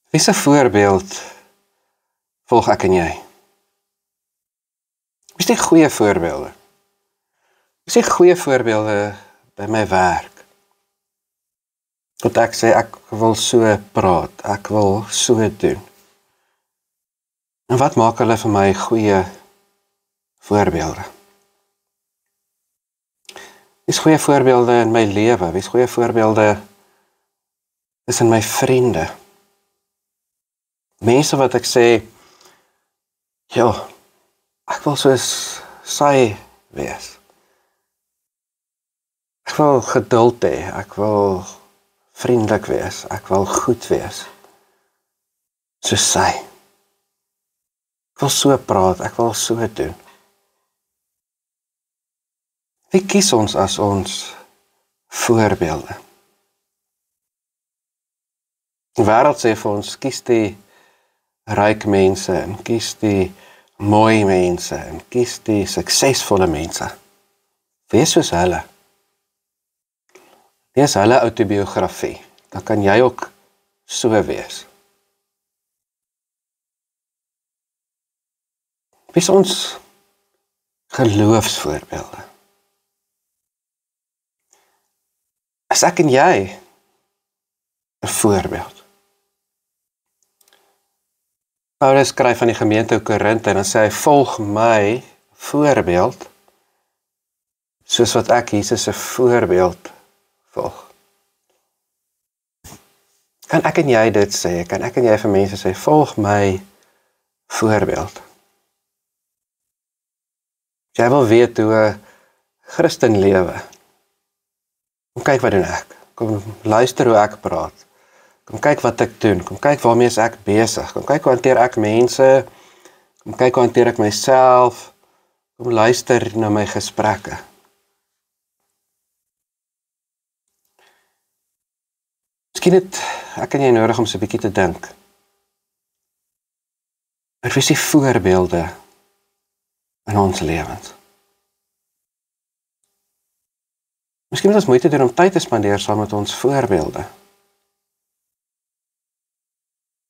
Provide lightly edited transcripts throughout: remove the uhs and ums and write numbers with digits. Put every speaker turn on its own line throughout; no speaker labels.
Wie se voorbeeld volg ek en jy? Wie is die goeie voorbeelde? Wie is die goeie voorbeelde by my werk? Wat ek sê, ek wil so praat, ek wil so doen. En wat maak hulle vir my goeie voorbeelde? Wie is goeie voorbeelde in my lewe? Wie is goeie voorbeelde is in my vriende? Mense wat ek sê, ja, ek wil soos sy wees. Ek wil geduld hê, ek wil vriendelik wees, ek wil goed wees. Soos sy. Ek wil so praat, ek wil so doen. Wie kies ons as ons voorbeelde? Die wêreld sê vir ons, kies die ryk mense, en kies die mooi mense, en kies die suksesvolle mense. Wees soos hulle. Lees hulle autobiografie, dan kan jy ook so wees. Wees ons geloofsvoorbeelde. As ek en jy 'n voorbeeld. Paulus skryf aan die gemeente in Korinthe en dan sê hy, volg my voorbeeld, soos wat ek Jesus se voorbeeld volg. Kan ek en jy dit sê? Kan ek en jy vir mense sê, volg my voorbeeld? As jy wil weet hoe 'n Christen lewe, kom kyk wat doen ek. Kom luister hoe ek praat. Kom kyk wat ek doen, kom kyk waarmee is ek besig, kom kyk hoe hanteer ek mense, kom kyk hoe hanteer ek myself, kom luister na my gesprekke. Miskien het ek en jy nodig om so 'n bietjie te dink. Wat is die voorbeelde in ons lewens? Miskien moet ons moeite doen om tyd te spandeer saam met ons voorbeelde.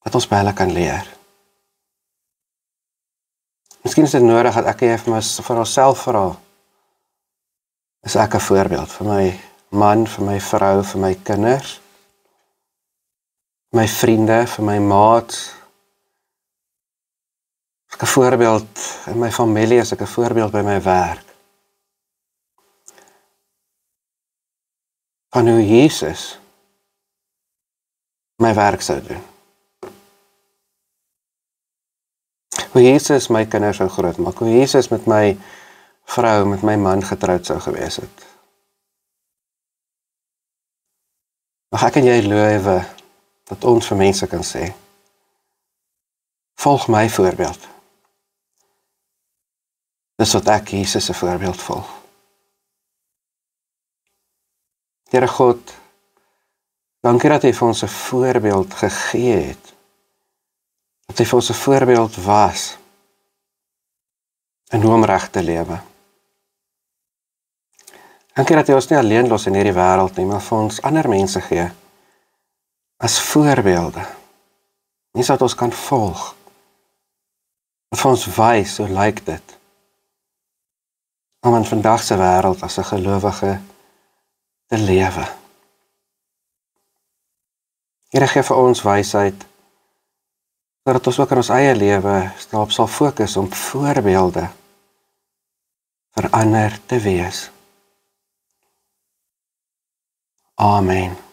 Wat ons by hulle kan leer. Miskien is dit nodig dat ek en jy vir onsself vra. Is ek 'n voorbeeld vir my man, vir my vrou, vir my kinders, vir my vriende, vir my maats? Is ek 'n voorbeeld in my familie, is ek 'n voorbeeld by my werk? Van hoe Jesus my werk sou doen. Hoe Jesus my kinders sou grootmaak, hoe Jesus met my vrou, met my man getroud sou gewees het. Mag ek en jy lewe dat ons vir mense kan sê, volg my voorbeeld. Dis wat ek Jesus se voorbeeld volg. Here God, dankie dat hy vir ons 'n voorbeeld gegee het. Dat hy vir ons 'n voorbeeld was in hoe om reg te lewe. Dankie dat hy ons nie alleen los in hierdie wêreld nie, maar vir ons ander mense gee as voorbeelde. Mense wat ons kan volg. Wat vir ons wys, hoe lyk dit om in vandag se wêreld as 'n gelowige te lewe. Here, gee vir ons wysheid, sodat ons ook in ons eie lewe daarop sal fokus om voorbeelde vir ander te wees. Amen.